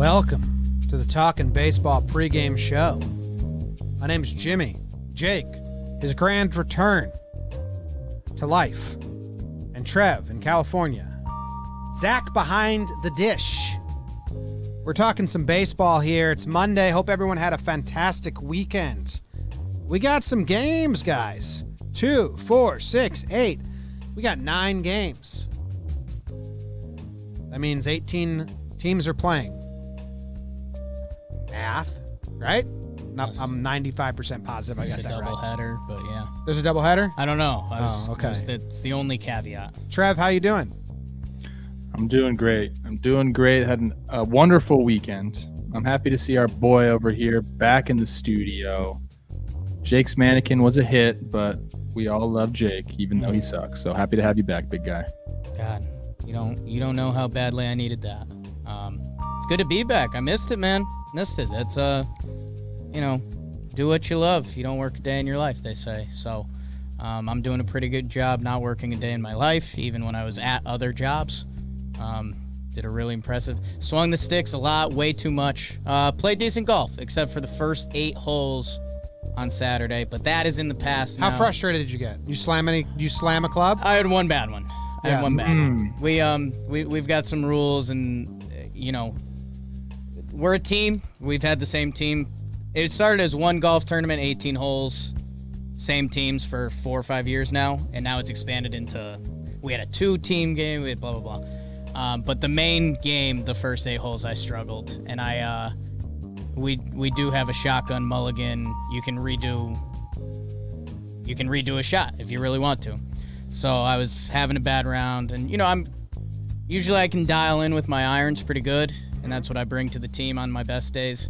Welcome to the Talkin Baseball pregame show. My name's Jimmy. Jake, his grand return to life. And Trev in California. Zach behind the dish. We're talking some baseball here. It's Monday. Hope everyone had a fantastic weekend. We got some games, guys. 2, 4, 6, 8. We got 9 games. That means 18 teams are playing. Math, right? No, I'm 95% positive I got that right. There's a double header, but yeah. There's a double header? I don't know. Okay. It's the only caveat. Trev, how you doing? I'm doing great. Had a wonderful weekend. I'm happy to see our boy over here back in the studio. Jake's mannequin was a hit, but we all love Jake, even though he sucks. So happy to have you back, big guy. God, you don't know how badly I needed that. It's good to be back. I missed it, man. Missed it. That's do what you love. You don't work a day in your life, they say. So I'm doing a pretty good job not working a day in my life, even when I was at other jobs. Did a really impressive. Swung the sticks a lot, way too much. Played decent golf, except for the first 8 holes on Saturday, but that is in the past now. How frustrated did you get? You slam a club? I had one bad one. We've got some rules, and we're a team. We've had the same team. It started as one golf tournament, 18 holes, same teams for 4 or 5 years now, and now it's expanded into, we had a 2-team game, we had blah, blah, blah. But the main game, the first 8 holes, I struggled, and we do have a shotgun mulligan. You can redo a shot if you really want to. So I was having a bad round, and I can dial in with my irons pretty good, and that's what I bring to the team on my best days.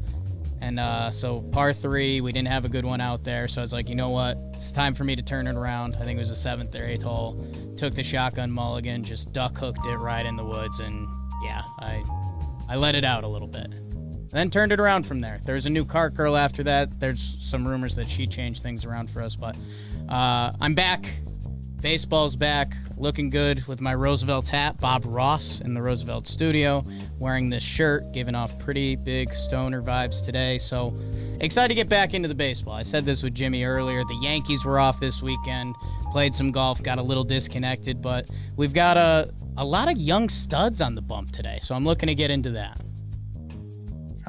And so par 3, we didn't have a good one out there, so I was like, you know what? It's time for me to turn it around. I think it was the 7th or 8th hole. Took the shotgun mulligan, just duck hooked it right in the woods, and yeah, I let it out a little bit. Then turned it around from there. There's a new cart girl after that. There's some rumors that she changed things around for us, but I'm back. Baseball's back, looking good with my Roosevelt hat. Bob Ross in the Roosevelt studio, wearing this shirt, giving off pretty big stoner vibes today. So excited to get back into the baseball. I said this with Jimmy earlier. The Yankees were off this weekend, played some golf, got a little disconnected, but we've got a lot of young studs on the bump today. So I'm looking to get into that.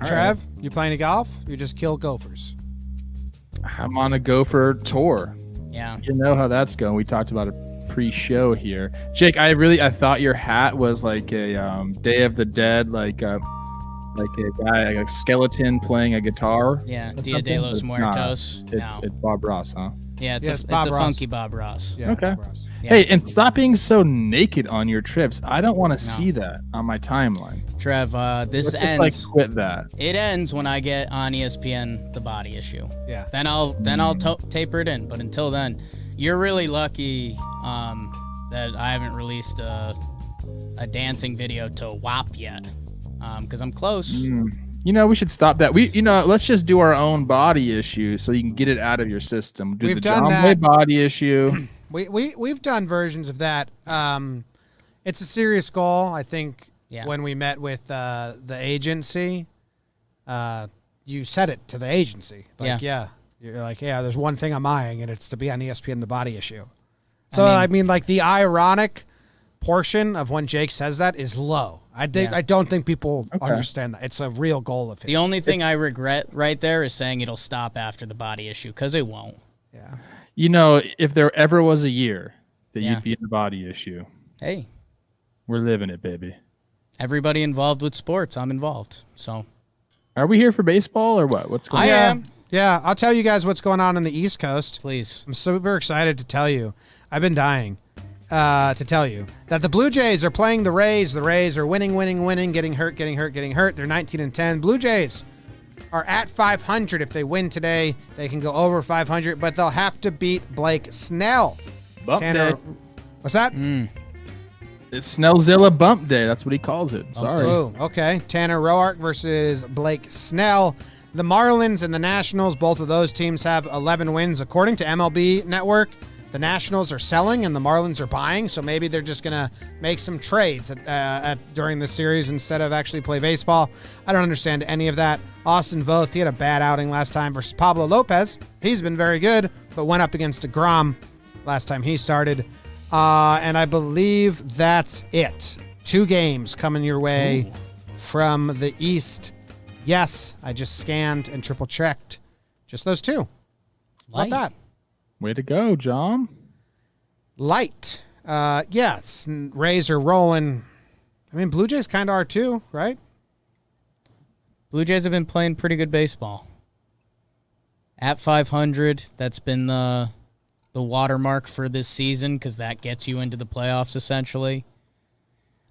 All Trev, right. You playing golf? You just kill gophers? I'm on a gopher tour. Yeah. You know how that's going. We talked about it pre-show here. Jake, I thought your hat was like a Day of the Dead, like a guy, like a skeleton playing a guitar. Yeah, Dia de los Muertos. It's Bob Ross, huh? Yeah, it's a funky Bob Ross. Yeah, okay. Bob Ross. Yeah. Hey, and stop being so naked on your trips. I don't want to see that on my timeline. Trev, this Let's ends. Just, quit that. It ends when I get on ESPN The Body Issue. Yeah. Then I'll taper it in. But until then, you're really lucky that I haven't released a dancing video to WAP yet, because I'm close. We should stop that. Let's just do our own body issue so you can get it out of your system. We've done that. JOMBOY body issue. We've done versions of that. It's a serious goal. I think when we met with the agency, you said it to the agency. You're like, there's one thing I'm eyeing, and it's to be on ESPN The Body Issue. So, I mean the ironic portion of when Jake says that is low. I don't think people understand that. It's a real goal of his. The only thing I regret right there is saying it'll stop after the body issue, because it won't. Yeah. If there ever was a year that you'd be in the body issue, hey, we're living it, baby. Everybody involved with sports, I'm involved. So, are we here for baseball or what? What's going on? I am. Yeah, I'll tell you guys what's going on the East Coast. Please. I'm super excited to tell you. I've been dying to tell you that the Blue Jays are playing the Rays. The Rays are winning, getting hurt. They're 19-10. Blue Jays are at 500. If they win today, they can go over 500, but they'll have to beat Blake Snell. Bump day. What's that? It's Snellzilla Bump Day. That's what he calls it. Sorry. Oh, okay. Tanner Roark versus Blake Snell. The Marlins and the Nationals, both of those teams have 11 wins. According to MLB Network, the Nationals are selling and the Marlins are buying, so maybe they're just going to make some trades during the series instead of actually play baseball. I don't understand any of that. Austin Voth, he had a bad outing last time versus Pablo Lopez. He's been very good, but went up against DeGrom last time he started. And I believe that's it. 2 games coming your way from the East. Yes, I just scanned and triple checked. Just those 2. How about that? Way to go, John. Light. Rays are rolling. I mean, Blue Jays kind of are too, right? Blue Jays have been playing pretty good baseball. At 500, that's been the watermark for this season because that gets you into the playoffs, essentially.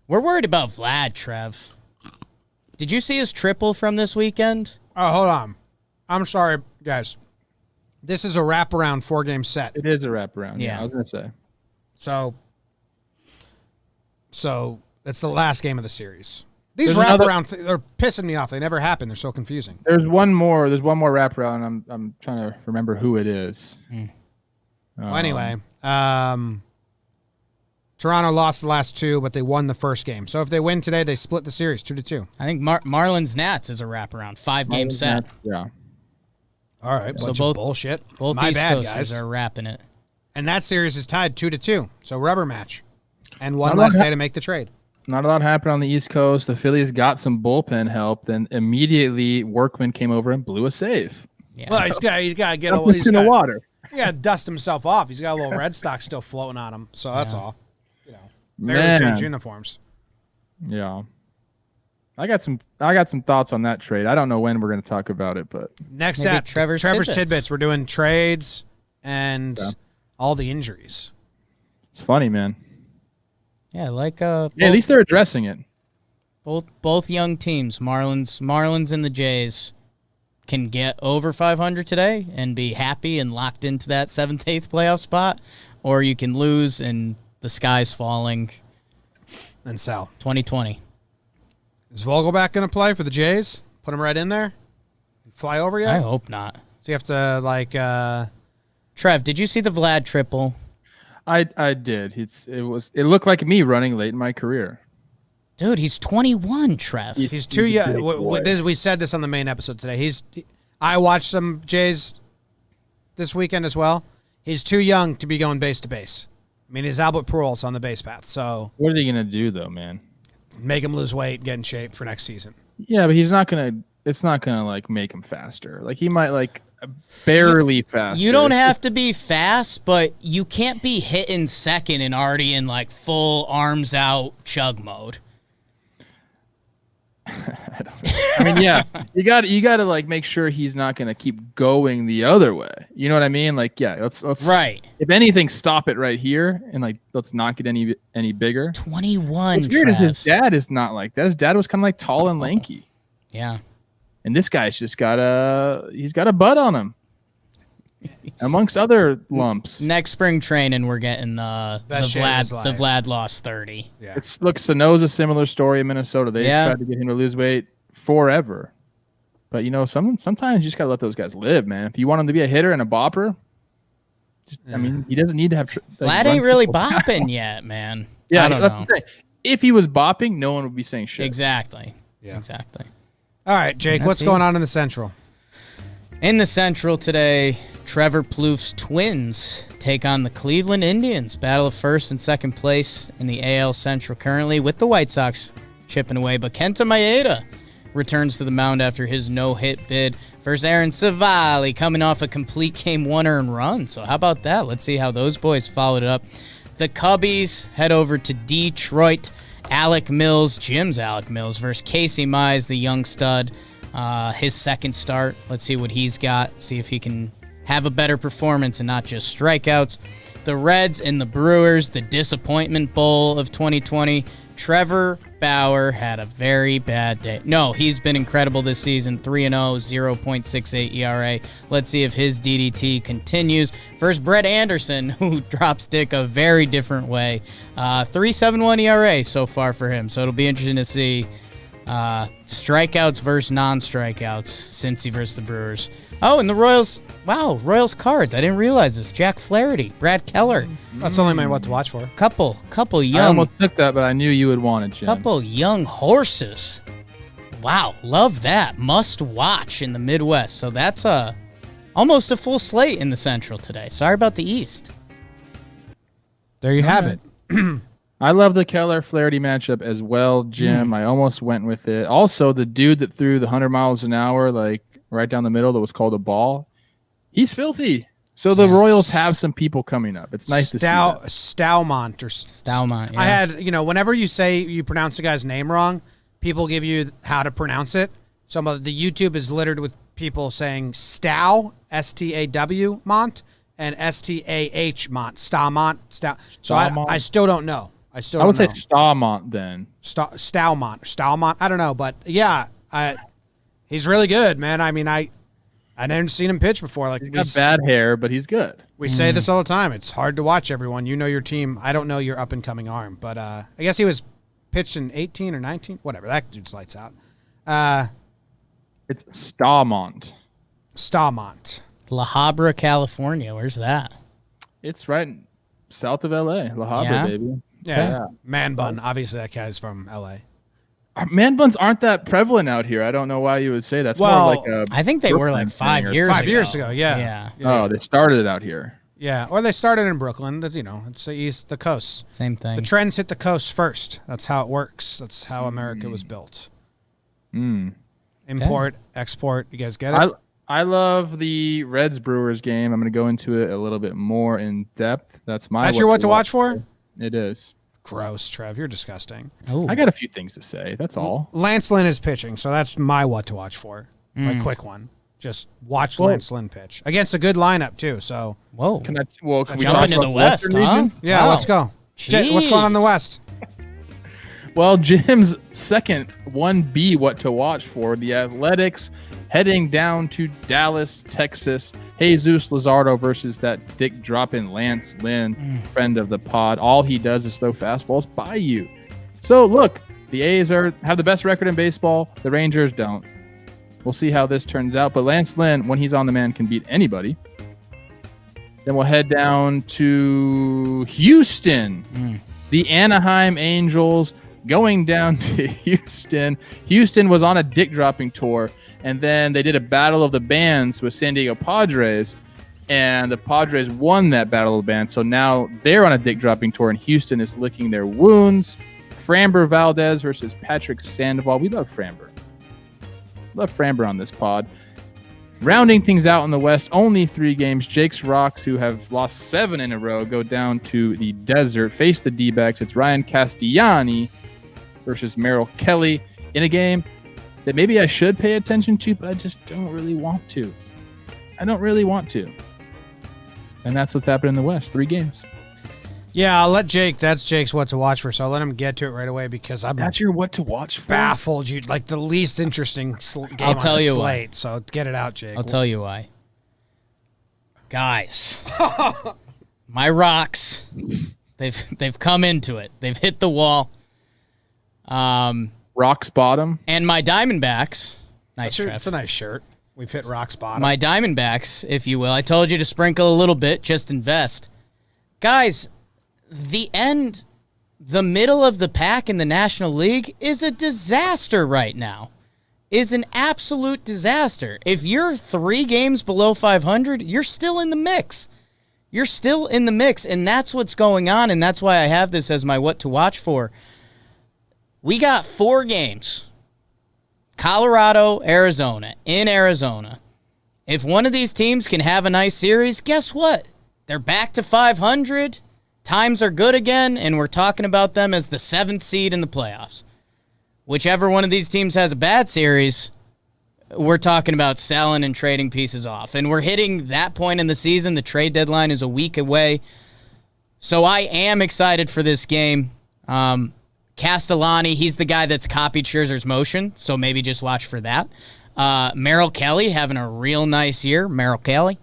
We're worried about Vlad, Trev. Did you see his triple from this weekend? Oh, hold on. I'm sorry, guys. This is a wraparound 4-game set. It is a wraparound. Yeah. I was going to say. So it's the last game of the series. These There's wraparound they're pissing me off. They never happen. They're so confusing. There's one more wraparound. I'm trying to remember who it is. Well, anyway, Toronto lost the last 2, but they won the first game. So if they win today, they split the series 2-2. I think Marlins Nats is a wraparound 5-game set. Yeah. All right, So bunch both- of bullshit. Both My East bad, Coasters guys. are wrapping it. And that series is tied 2-2. So rubber match, and one Not less a lot day to make the trade. Not a lot happened on the East Coast. The Phillies got some bullpen help. Then immediately Workman came over and blew a save. Yeah. Well, he's got to get a Dumped he's in the water. He got to dust himself off. He's got a little red stock still floating on him. So that's all. Very Man. change uniforms. Yeah. I got some thoughts on that trade. I don't know when we're going to talk about it, but Next Maybe up, Trevor's Tidbits. Tidbits. We're doing trades and all the injuries. it's funny, man. Yeah, like Yeah, at least they're addressing it. both young teams, Marlins and the Jays, can get over 500 today and be happy and locked into that 7th, 8th playoff spot, or you can lose and the sky's falling. And sell. 2020. Is Vogelback going to play for the Jays? Put him right in there? Fly over yet? I hope not. So you have to, Trev, did you see the Vlad triple? I did. It looked like me running late in my career. Dude, he's 21, Trev. he's too young. big boy. We said this on the main episode today. I watched some Jays this weekend as well. He's too young to be going base to base. I mean, he's Albert Pujols on the base path, so What are they going to do, though, man? make him lose weight, get in shape for next season. Yeah, but he's not going to – it's not going to, like, make him faster. Like, he might, like, barely faster. You don't have to be fast, but you can't be hitting second and already in like full arms out chug mode. I mean, yeah, you got to like make sure he's not going to keep going the other way. You know what I mean? Like, yeah, let's Right. If anything, stop it right here and like let's not get any bigger. 21. What's weird is Trev. his dad is not like that. His dad was kind of like tall and lanky, Yeah. and this guy's just got a butt on him, amongst other lumps. Next spring training, we're getting the Best shape of his Vlad. The life. Vlad lost 30. Yeah. Look, Sano's a similar story in Minnesota. They Yeah. tried to get him to lose weight forever. But, you know, sometimes you just got to let those guys live, man. If you want him to be a hitter and a bopper, I mean, he doesn't need to have Vlad ain't really bopping yet, man. Yeah, I don't that's know. the thing. If he was bopping, no one would be saying shit. Exactly. Yeah. Exactly. All right, Jake, That what's going seems- on in the Central? In the Central today, Trevor Plouffe's Twins take on the Cleveland Indians. Battle of first and second place in the AL Central currently, with the White Sox chipping away. But Kenta Maeda returns to the mound after his no-hit bid versus Aaron Savali, coming off a complete game one earned run. So how about that? Let's see how those boys followed it up. The Cubbies head over to Detroit. Jim's Alec Mills versus Casey Mize, the young stud. His second start. Let's see what he's got. See if he can have a better performance and not just strikeouts. The Reds and the Brewers, the disappointment bowl of 2020. Trevor Bauer had a very bad day. No, he's been incredible this season. 3-0, 0.68 ERA. Let's see if his DDT continues. First, Brett Anderson, who drops stick a very different way. 3.71 ERA so far for him. So it'll be interesting to see Strikeouts versus non-strikeouts, Cincy versus the Brewers. Oh, and the Royals. Wow, Royals cards. I didn't realize this. Jack Flaherty, Brad Keller. That's only my what to watch for. Couple I young. almost took that, but I knew you would want it, Jim. Couple young horses. Wow, love that. Must watch in the Midwest. So that's almost a full slate in the Central today. Sorry about the East. There you have it. I love the Keller-Flaherty matchup as well, Jim. I almost went with it. Also, the dude that threw the 100 miles an hour, like right down the middle that was called a ball, he's filthy. So the Royals have some people coming up. It's nice to see that. Staumont. Yeah. I had, whenever you pronounce a guy's name wrong, people give you how to pronounce it. Some of the YouTube is littered with people saying Stow, S-T-A-W, Mont, and S-T-A-H, Mont, Staumont. So I still don't know. I would say Staumont then. Staumont. I don't know, but yeah, he's really good, man. I mean, I never seen him pitch before. Like he's got bad hair, but he's good. We say this all the time. It's hard to watch everyone. You know your team. I don't know your up and coming arm, but I guess he was pitched in 18 or 19, whatever. That dude's lights out. It's Staumont. La Habra, California. Where's that? It's right south of LA. La Habra, baby. Yeah. Man bun. Obviously, that guy's from LA. Man buns aren't that prevalent out here. I don't know why you would say that's more like a. I think they were like 5 years ago. 5 years ago, yeah. Oh, they started it out here. Yeah, or they started in Brooklyn. That's, it's the coast. Same thing. The trends hit the coast first. That's how it works. That's how America was built. Import, export. You guys get it? I love the Reds Brewers game. I'm going to go into it a little bit more in depth. That's your what to watch for? It is. Gross, Trev. You're disgusting. Ooh. I got a few things to say. That's all. Lance Lynn is pitching, so that's my what to watch for. My quick one. Just watch Lance Lynn pitch against a good lineup too. So whoa. Can we jump talk into about the West, Western huh? region? Yeah, Wow. let's go. What's going on in the West? Well, Jim's second 1B what to watch for, the Athletics heading down to Dallas, Texas. Jesus Luzardo versus that dick dropping Lance Lynn, friend of the pod. All he does is throw fastballs by you. So look, the A's have the best record in baseball. The Rangers don't. We'll see how this turns out. But Lance Lynn, when he's on the man, can beat anybody. Then we'll head down to Houston. The Anaheim Angels going down to Houston. Houston was on a dick-dropping tour, and then they did a Battle of the Bands with San Diego Padres, and the Padres won that Battle of the Bands. So now they're on a dick-dropping tour, and Houston is licking their wounds. Framber Valdez versus Patrick Sandoval. We love Framber. Love Framber on this pod. Rounding things out in the West, only 3 games. Jake's Rocks, who have lost 7 in a row, go down to the desert, face the D-backs. It's Ryan Castellani versus Merrill Kelly in a game that maybe I should pay attention to, but I just don't really want to. And that's what's happened in the West. 3 games. Yeah, I'll let Jake. That's Jake's what to watch for, so I'll let him get to it right away because I'm That's your what to watch for? baffled. You like the least interesting game I'll on tell the you slate. why. So get it out, Jake. I'll tell you why. Guys, my Rocks, they've come into it. They've hit the wall. Rock's bottom. And my Diamondbacks, nice, Trev. It's a nice shirt. We've hit Rock's bottom. My Diamondbacks, if you will. I told you to sprinkle a little bit, just invest. Guys, the middle of the pack in the National League is a disaster right now. Is an absolute disaster. If you're 3 games below 500, you're still in the mix. You're still in the mix, and that's what's going on, and that's why I have this as my what to watch for. We got 4 games. Colorado, Arizona, in Arizona. If one of these teams can have a nice series, guess what? They're back to 500. Times are good again, and we're talking about them as the 7th seed in the playoffs. Whichever one of these teams has a bad series, we're talking about selling and trading pieces off. And we're hitting that point in the season. The trade deadline is a week away. So I am excited for this game. Castellani, he's the guy that's copied Scherzer's motion, so maybe just watch for that. Merrill Kelly having a real nice year. Merrill Kelly.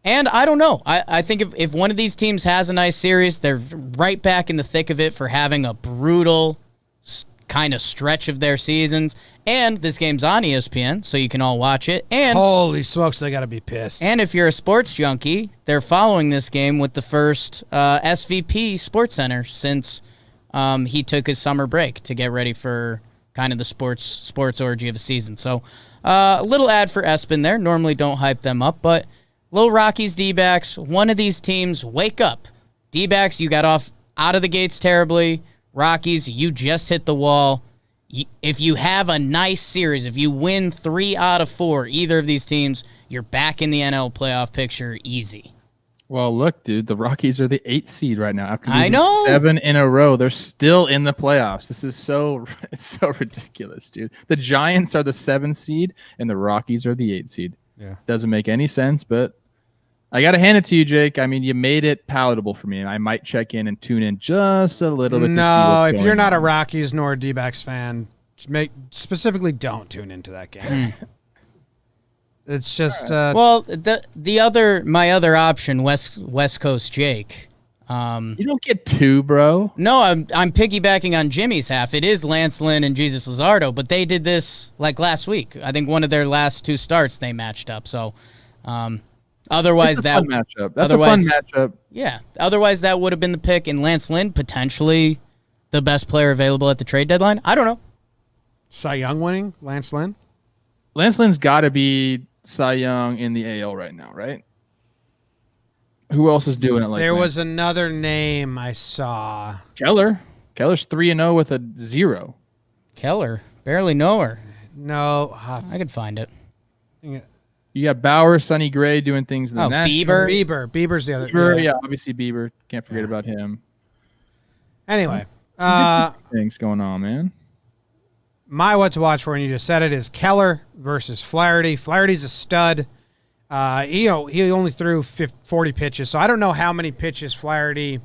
And I don't know. I think if one of these teams has a nice series, they're right back in the thick of it for having a brutal kind of stretch of their seasons. And this game's on ESPN, so you can all watch it. And Holy smokes, they got to be pissed. And if you're a sports junkie, they're following this game with the first SVP Sports Center since he took his summer break to get ready for kind of the sports orgy of the season. So a little ad for Espen there. Normally don't hype them up, but little Rockies, D-backs, one of these teams, wake up. D-backs, you got off out of the gates terribly. Rockies, you just hit the wall. If you have a nice series, if you win 3 out of 4, either of these teams, you're back in the NL playoff picture easy. Well, look, dude, the Rockies are the 8th seed right now. After I losing know. 7 in a row, they're still in the playoffs. This is it's so ridiculous, dude. The Giants are the 7th seed, and the Rockies are the 8th seed. Yeah. Doesn't make any sense, but I got to hand it to you, Jake. I mean, you made it palatable for me, and I might check in and tune in just a little bit. No, if you're not a Rockies nor a D-backs fan, specifically don't tune into that game. It's just well, my other option, West Coast Jake. You don't get 2, bro. No, I'm piggybacking on Jimmy's half. It is Lance Lynn and Jesus Luzardo, but they did this like last week. I think one of their last 2 starts they matched up. So, otherwise That's a fun matchup. Yeah. Otherwise, that would have been the pick, and Lance Lynn potentially the best player available at the trade deadline. I don't know. Cy Young winning, Lance Lynn. Lance Lynn's got to be Cy Young in the AL right now, right? Who else is doing it like that? There was another name I saw. Keller. Keller's 3-0 with a 0. Keller. Barely know her. No. I could find it. You got Bauer, Sonny Gray doing things in the National. Bieber's the other. Bieber, yeah, obviously Bieber. Can't forget about him. Anyway. Things going on, man. My what to watch for, and you just said it, is Keller versus Flaherty. Flaherty's a stud. He only threw 40 pitches, so I don't know how many pitches Flaherty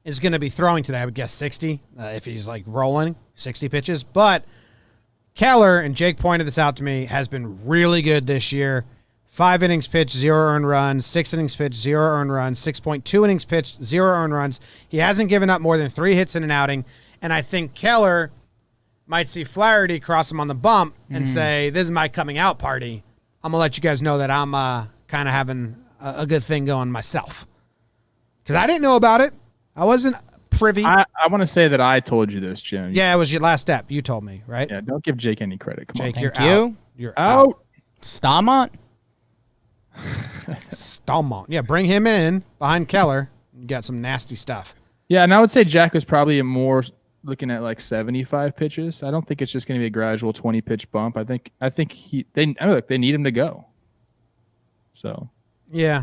is going to be throwing today. I would guess 60 if he's like rolling 60 pitches. But Keller, and Jake pointed this out to me, has been really good this year. 5 innings pitched, 0 earned runs. 6 innings pitched, 0 earned runs. 6.2 innings pitched, 0 earned runs. He hasn't given up more than 3 hits in an outing, and I think Keller might see Flaherty cross him on the bump and say, this is my coming out party. I'm going to let you guys know that I'm kind of having a good thing going myself. Because I didn't know about it. I wasn't privy. I want to say that I told you this, Jim. Yeah, it was your last step. You told me, right? Yeah, don't give Jake any credit. Come Jake, on. you're Thank you. out. You're Out. Staumont? Staumont. Yeah, bring him in behind Keller. You got some nasty stuff. Yeah, and I would say Jack was probably more looking at like 75 pitches. I don't think it's just going to be a gradual 20 pitch bump. I think they need him to go. So Yeah.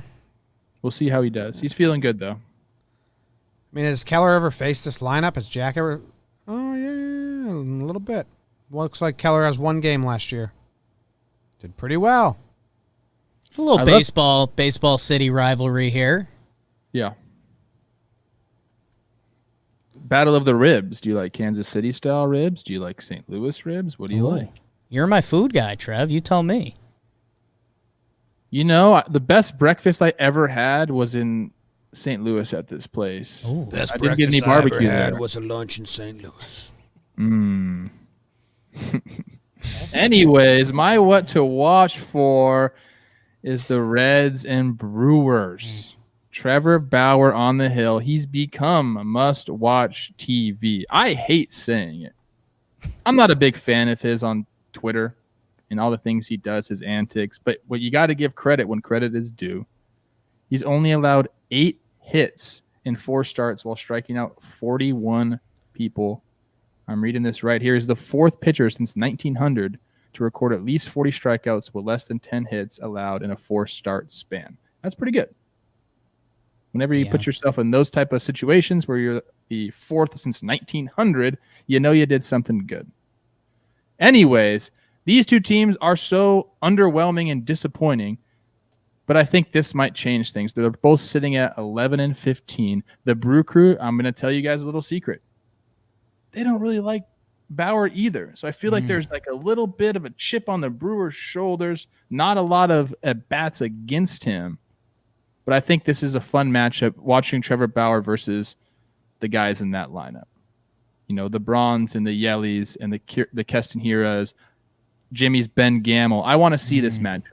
we'll see how he does. He's feeling good though. I mean, has Keller ever faced this lineup? Has Jack ever? Oh, yeah, a little bit. Looks like Keller has 1 game last year. Did pretty well. It's a little baseball city rivalry here. Yeah. Battle of the ribs. Do you like Kansas City style ribs? Do you like St. Louis ribs? What do you like? You're my food guy, Trev. You tell me. You know, the best breakfast I ever had was in St. Louis at this place. Ooh. Best I didn't get any barbecue there. was a lunch in St. Louis. Anyways, my what to watch for is the Reds and Brewers. Trevor Bauer on the hill. He's become a must-watch TV. I hate saying it. I'm not a big fan of his on Twitter and all the things he does, his antics. But what you got to give credit when credit is due. He's only allowed 8 hits in 4 starts while striking out 41 people. I'm reading this right here. He's the 4th pitcher since 1900 to record at least 40 strikeouts with less than 10 hits allowed in a 4-start span. That's pretty good. Whenever you put yourself in those type of situations where you're the 4th since 1900, you know you did something good. Anyways, these 2 teams are so underwhelming and disappointing, but I think this might change things. They're both sitting at 11-15. The Brew Crew, I'm going to tell you guys a little secret. They don't really like Bauer either. So I feel like there's like a little bit of a chip on the Brewers' shoulders, not a lot of at-bats against him. But I think this is a fun matchup, watching Trevor Bauer versus the guys in that lineup. the Brons and the Yellies and the Keston Hiras, Jimmy's Ben Gamble. I want to see this matchup.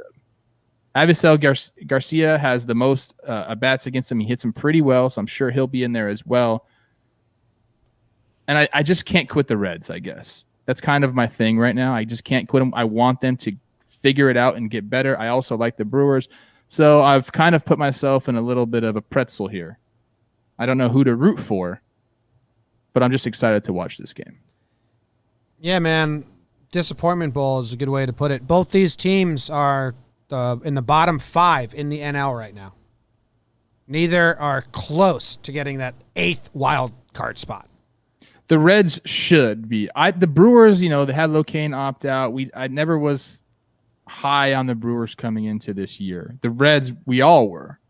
Avisel Garcia has the most at-bats against him. He hits him pretty well, so I'm sure he'll be in there as well. And I just can't quit the Reds, I guess. That's kind of my thing right now. I just can't quit them. I want them to figure it out and get better. I also like the Brewers. So I've kind of put myself in a little bit of a pretzel here. I don't know who to root for, but I'm just excited to watch this game. Yeah, man. Disappointment bowl is a good way to put it. Both these teams are in the bottom 5 in the NL right now. Neither are close to getting that 8th wild card spot. The Reds should be. The Brewers, they had Locane opt out. I never was high on the Brewers coming into this year. The Reds, we all were.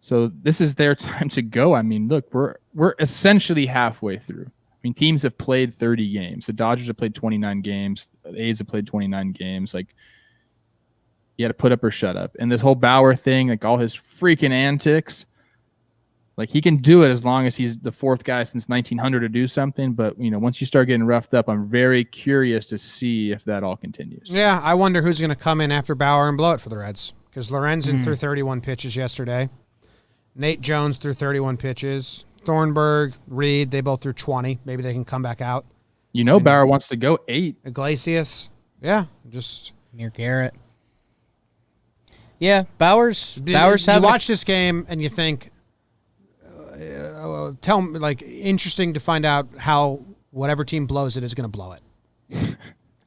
So this is their time to go. I mean, look, we're essentially halfway through. I mean, teams have played 30 games. The Dodgers have played 29 games. The A's have played 29 games. Like, you got to put up or shut up. And this whole Bauer thing, like all his freaking antics, like he can do it as long as he's the 4th guy since 1900 to do something. But, once you start getting roughed up, I'm very curious to see if that all continues. Yeah, I wonder who's going to come in after Bauer and blow it for the Reds. Because Lorenzen threw 31 pitches yesterday. Nate Jones threw 31 pitches. Thornburg, Reed, they both threw 20. Maybe they can come back out. Bauer wants to go 8. Iglesias. Yeah, just Near Garrett. Yeah, Bauer's you watch this game and you think, tell me, interesting to find out how whatever team blows it is going to blow it.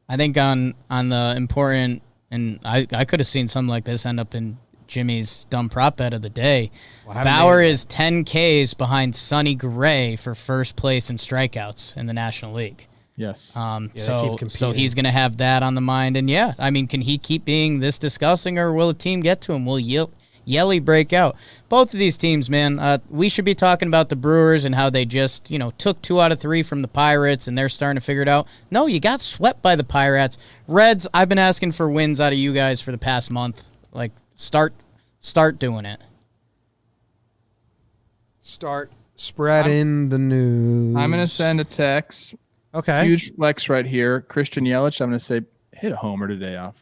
I think on the important, and I could have seen something like this end up in Jimmy's dumb prop bet of the day. Well, Bauer is 10 Ks behind Sonny Gray for first place in strikeouts in the National League. Yes. So he's going to have that on the mind. And yeah, I mean, can he keep being this disgusting, or will a team get to him? Will Yelly break out? Both of these teams, man, we should be talking about the Brewers and how they just, took 2 out of 3 from the Pirates and they're starting to figure it out. No, you got swept by the Pirates. Reds, I've been asking for wins out of you guys for the past month. Like, start doing it. Start spreading the news. I'm going to send a text. Okay. Huge flex right here. Christian Yelich, I'm going to say, hit a homer today off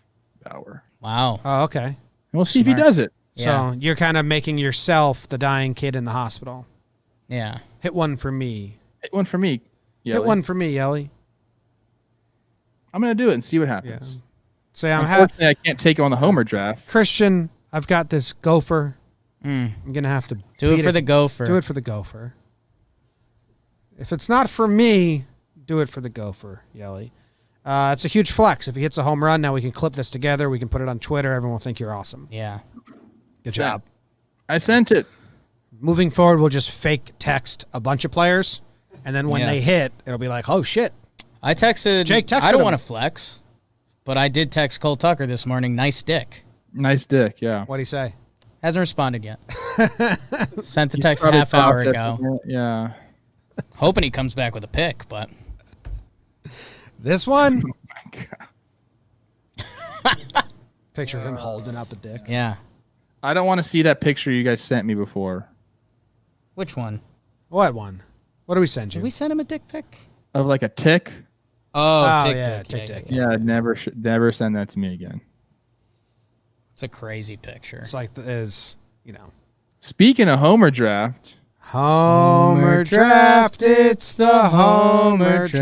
Bauer. Wow. Oh, okay. And we'll see if he does it. Yeah. So you're kind of making yourself the dying kid in the hospital. Yeah. Hit one for me. Hit one for me, Yelly. Hit one for me, Yelly. I'm going to do it and see what happens. Yeah. Say I'm Unfortunately, I can't take it on the homer draft. Christian, I've got this gopher. I'm going to have to Do it for the gopher. Do it for the gopher. If it's not for me, do it for the gopher, Yelly. It's a huge flex. If he hits a home run, now we can clip this together. We can put it on Twitter. Everyone will think you're awesome. Yeah. Good job. I sent it. Moving forward, we'll just fake text a bunch of players, and then when they hit, it'll be like, oh, shit. I texted. Jake texted I don't him. want to flex, but I did text Cole Tucker this morning. Nice dick. Nice dick, yeah. What'd he say? Hasn't responded yet. Sent the text Probably half hour processing ago. it, yeah. Hoping he comes back with a pick, but This one? Oh my God. Picture of him holding out the dick. yeah. I don't want to see that picture you guys sent me before Which one? What one? What do we send you? Did we send him a dick pic? of like a tick. Oh, tick yeah, dick. tick dick. Yeah, never send that to me again. It's a crazy picture. It's like, Speaking of homer draft, Homer draft, it's the Homer draft.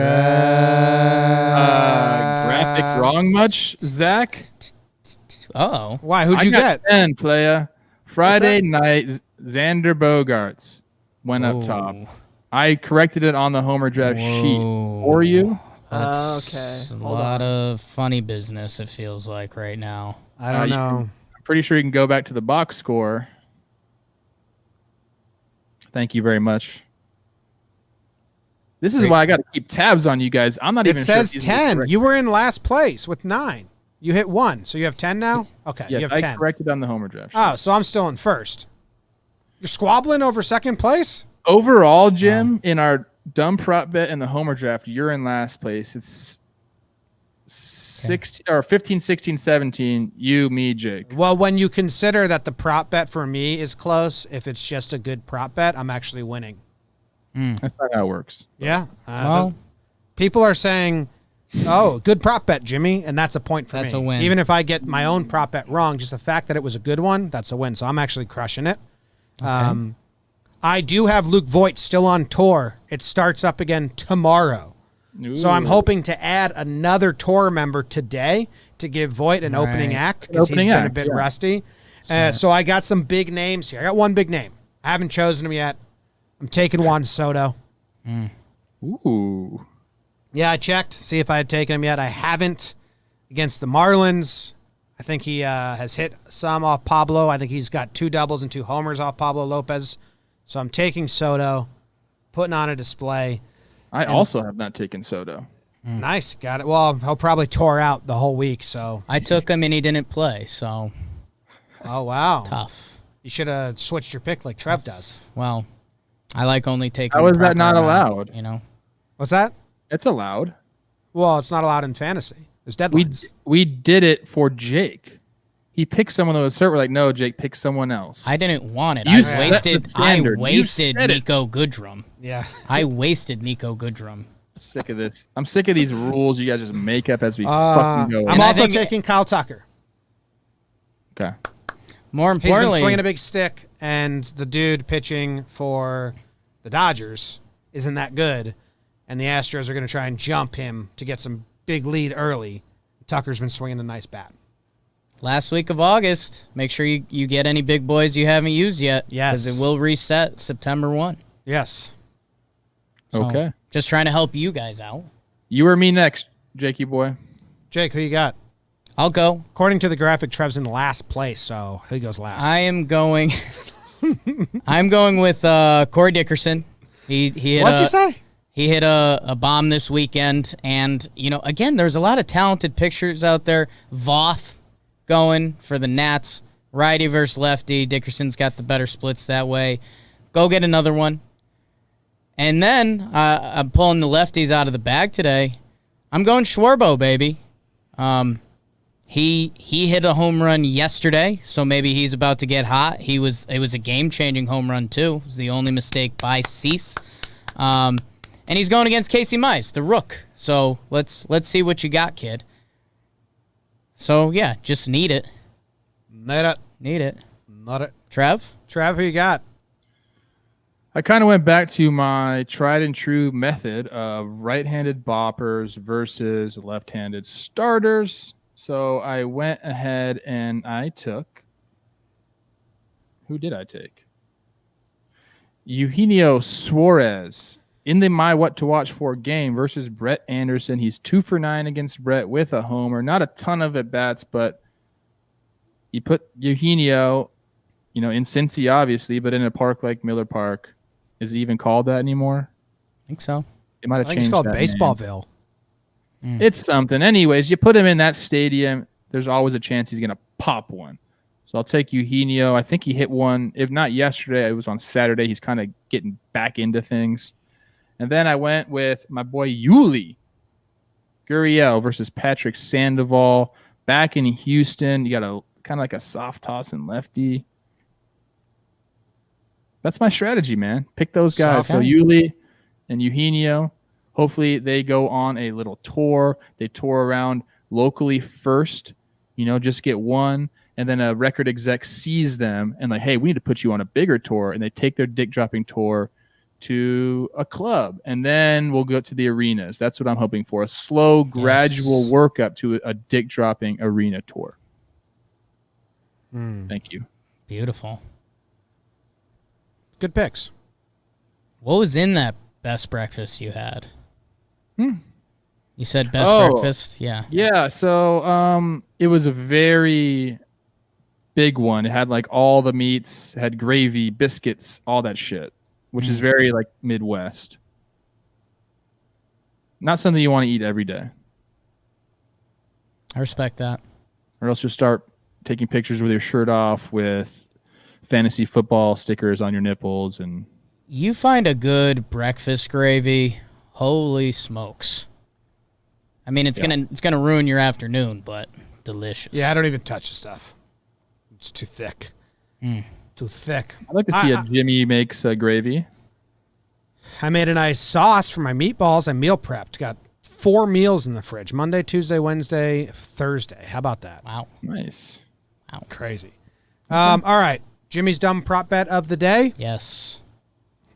graphic wrong much, Zach? Oh. Why? Who'd you got get? 10, playa. Friday night, Xander Bogaerts went up top. I corrected it on the homer draft sheet for you. That's Okay, a hold lot of funny business, it feels like right now. I don't know. I'm pretty sure you can go back to the box score. Thank you very much. This is why I got to keep tabs on you guys. I'm not It even sure. says if these are 10. correct. You were in last place with 9. You hit 1, so you have 10 now? Okay, Yes, you have I 10. corrected on the homer draft sheet. Oh, so I'm still in first. You're squabbling over second place? Overall, Jim, in our dumb prop bet in the homer draft, you're in last place. It's 16 or 15, 16, 17. You, me, Jake. Well, when you consider that the prop bet for me is close, if it's just a good prop bet, I'm actually winning. That's not how it works. Yeah. Well, People are saying, oh, good prop bet, Jimmy, and that's a point for me. That's a win. Even if I get my own prop bet wrong, just the fact that it was a good one, that's a win. So I'm actually crushing it. Okay. I do have Luke Voigt still on tour. It starts up again tomorrow. So I'm hoping to add another tour member today to give Voigt an opening act because he's been a bit rusty. So I got some big names here. I got one big name. I haven't chosen him yet. I'm taking Juan Soto. Ooh. Yeah, I checked, see if I had taken him yet. I haven't. Against the Marlins, I think he has hit some off Pablo. I think he's got 2 doubles and 2 homers off Pablo Lopez. So I'm taking Soto, putting on a display. I also have not taken Soto. Nice, got it. Well, he'll probably tore out the whole week, so. I took him and he didn't play, so. Oh, wow. Tough. You should have switched your pick like Trev does. Well, I like only taking. How is that proper not amount, allowed? You know. What's that? It's allowed. Well, it's not allowed in fantasy. There's deadlines. We did it for Jake. He picked someone that was hurt. We're like, no, Jake, pick someone else. I didn't want it. You I set wasted. the I standard. You wasted said it. Nico Goodrum. Yeah. I wasted Nico Goodrum. Sick of this. I'm sick of these rules you guys just make up as we fucking go. I'm And I also think- taking Kyle Tucker. Okay. More He's been importantly, swinging a big stick, and the dude pitching for the Dodgers isn't that good, and the Astros are going to try and jump him to get some big lead early. Tucker's been swinging a nice bat. last week of August, make sure you get any big boys you haven't used yet. Yes. Because it will reset September 1. Yes. So, Okay. Just trying to help you guys out. You or me next, Jakey boy. Jake, who you got? I'll go. According to the graphic, Trev's in last place, so he goes last. I am going. I'm going with Corey Dickerson. He hit What'd you say? He hit a bomb this weekend, and again, there's a lot of talented pictures out there. Voth going for the Nats, righty versus lefty. Dickerson's got the better splits that way. Go get another one. And then I'm pulling the lefties out of the bag today. I'm going Schwarbo, baby. He hit a home run yesterday, so maybe he's about to get hot. It was a game-changing home run too. It was the only mistake by Cease. And he's going against Casey Mize, the rook. So let's see what you got, kid. So yeah, just need it. Not Need it. it. Trev? Trev, who you got? I kind of went back to my tried and true method of right-handed boppers versus left-handed starters. So I went ahead and I took. Who did I take? Eugenio Suarez in the My What to Watch For game versus Brett Anderson. He's 2 for 9 against Brett with a homer. Not a ton of at-bats, but you put Eugenio, in Cincy, obviously, but in a park like Miller Park. Is it even called that anymore? I think so. It might have I think changed. it's called that name. Baseballville. It's something. Anyways, you put him in that stadium, there's always a chance he's going to pop one. So I'll take Eugenio. I think he hit one, if not yesterday, it was on Saturday. He's kind of getting back into things. And then I went with my boy Yuli Gurriel versus Patrick Sandoval back in Houston. You got a kind of like a soft toss and lefty. That's my strategy, man. Pick those guys. So Yuli and Eugenio, hopefully they go on a little tour. They tour around locally first, just get one. And then a record exec sees them and hey, we need to put you on a bigger tour. And they take their dick dropping tour to a club. And then we'll go to the arenas. That's what I'm hoping for. A slow, gradual workup to a dick dropping arena tour. Thank you. Beautiful. Good picks. What was in that best breakfast you had? You said best breakfast? Yeah. Yeah, so it was a very big one. It had all the meats, had gravy, biscuits, all that shit, which is very Midwest. Not something you want to eat every day. I respect that. Or else you'll start taking pictures with your shirt off with fantasy football stickers on your nipples and You find a good breakfast gravy, holy smokes. I mean, it's gonna ruin your afternoon, but delicious. Yeah, I don't even touch the stuff. It's too thick. Too thick. I'd like to see a Jimmy makes gravy. I made a nice sauce for my meatballs. I meal prepped. Got 4 meals in the fridge. Monday, Tuesday, Wednesday, Thursday. How about that? Wow. Nice. Wow. Crazy. All right. Jimmy's dumb prop bet of the day. Yes.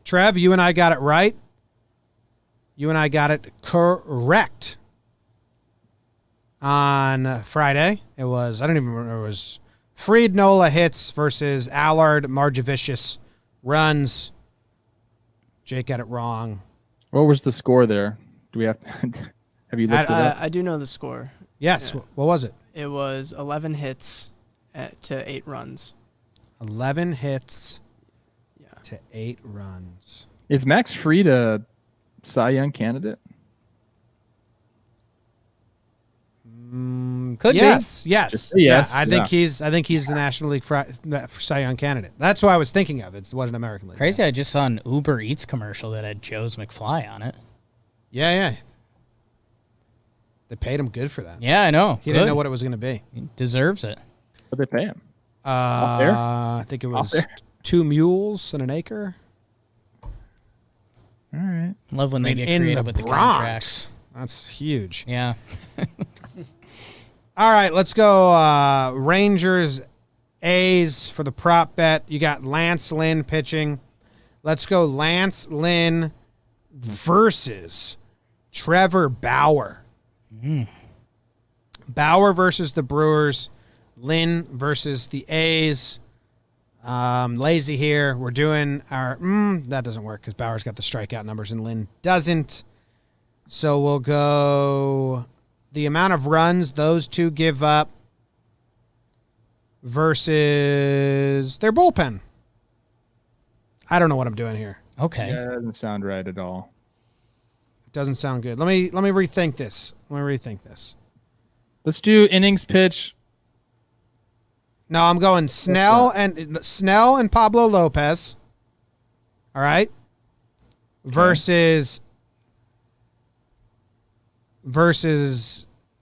Trev, you and I got it right. You and I got it correct. On Friday, it was, I don't even remember, it was Fried Nola hits versus Allard Marjavicius runs. Jake got it wrong. What was the score there? Do we have have you looked it up? I do know the score. Yes. Yeah. What was it? It was 11 hits to 8 runs. 11 hits Yeah. to 8 runs. Is Max Fried a Cy Young candidate? Could yes, be. yes, Just say yes, Yeah, I think yeah. he's the National League for Cy Young candidate. That's what I was thinking of. It wasn't American League. Crazy. I just saw an Uber Eats commercial that had Joe's McFly on it. Yeah. They paid him good for that. Yeah, I know. He didn't know what it was going to be. He deserves it. What they pay him? there? I think it was 2 mules and an acre. All right. Love when they get in creative the with the Bronx. contracts. That's huge. Yeah. All right, let's go Rangers A's for the prop bet. You got Lance Lynn pitching. Let's go Lance Lynn versus Trevor Bauer. Bauer versus the Brewers. Lynn versus the A's. Lazy here. We're doing our... that doesn't work because Bauer's got the strikeout numbers and Lynn doesn't. So we'll go... the amount of runs those two give up versus their bullpen. I don't know what I'm doing here. Okay. Yeah, that doesn't sound right at all. It doesn't sound good. Let me rethink this. Let's do innings pitch. No, I'm going Snell and Pablo Lopez. All right. Versus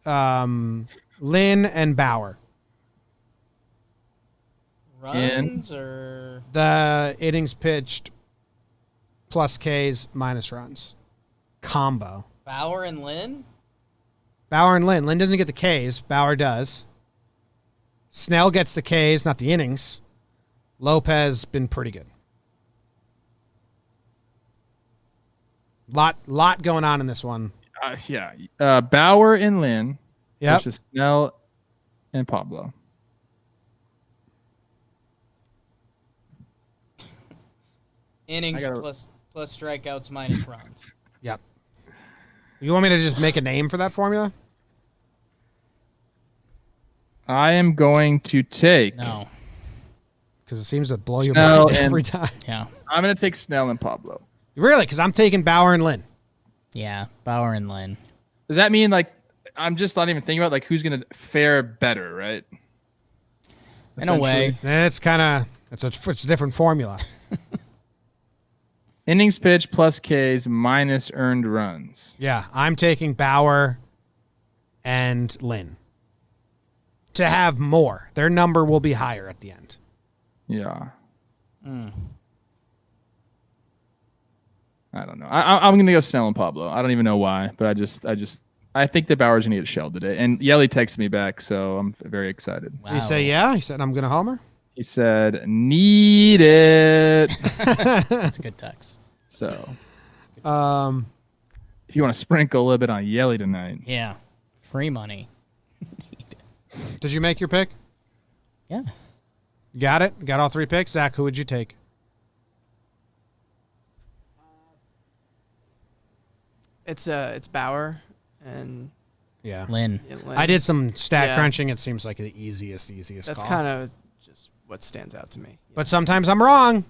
Lynn and Bauer. Runs or The innings pitched plus Ks minus runs. Combo. Bauer and Lynn? Bauer and Lynn. Lynn doesn't get the Ks. Bauer does. Snell gets the Ks, not the innings. Lopez been pretty good. Lot going on in this one. Bauer and Lynn Yep. versus Snell and Pablo. Innings plus strikeouts minus runs. Yep. You want me to just make a name for that formula? I am going to take. No. Because it seems to blow your Snell mind and- every time. Yeah. I'm going to take Snell and Pablo. Really? Because I'm taking Bauer and Lynn. Yeah. Bauer and Lynn. Does that mean like I'm just not even thinking about like who's going to fare better, right? In a way. It's kind of it's a different formula. Innings pitch plus Ks minus earned runs. Yeah, I'm taking Bauer and Lynn to have more. Their number will be higher at the end. Yeah. I don't know. I'm going to go Snell and Pablo. I don't even know why, but I think that Bauer's going to get shelled today. And Yelly texted me back, so I'm very excited. Wow. You say yeah? He said I'm going to homer. He said, need it. That's a good text. So If you want to sprinkle a little bit on Yelly tonight. Yeah. Free money. Did you make your pick? Yeah. You got it? Got all 3 picks? Zach, who would you take? It's Bauer and Yeah. Lynn. Lynn. I did some stat Yeah. crunching. It seems like the easiest That's call. kind of just what stands out to me. But sometimes I'm wrong.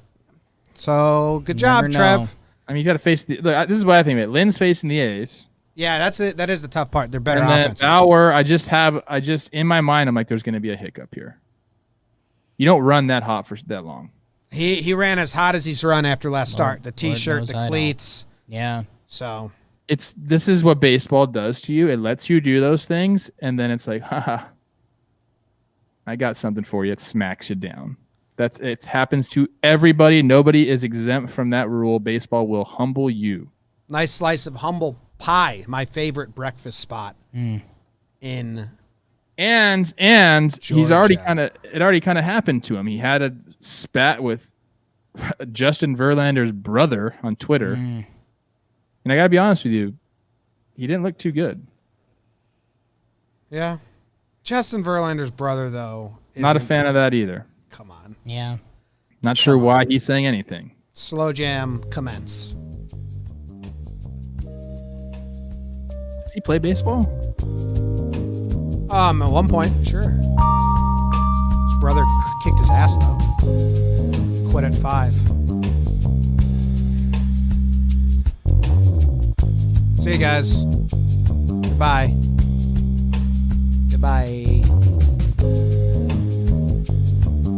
So good job, Never Trev. know. I mean, you got to face the. Look, this is what I think of it. Lynn's facing the A's. Yeah, that's it. That is the tough part. They're better And then offenses. Bauer, I just in my mind, I'm like, there's going to be a hiccup here. You don't run that hot for that long. He ran as hot as he's run after last start. The T-shirt, knows the I don't. cleats. Yeah. So This is what baseball does to you. It lets you do those things, and then it's like, haha, I got something for you. It smacks you down. It happens to everybody. Nobody is exempt from that rule. Baseball will humble you. Nice slice of humble pie, my favorite breakfast spot in And he's already Georgia. it already kind of happened to him. He had a spat with Justin Verlander's brother on Twitter. And I got to be honest with you, he didn't look too good. Yeah. Justin Verlander's brother, though. Not a isn't- fan of that either. Come on. Yeah. Not sure why he's saying anything. Slow jam commence. Does he play baseball? At one point, sure. His brother kicked his ass, though. Quit at 5. See you guys. Goodbye. Goodbye.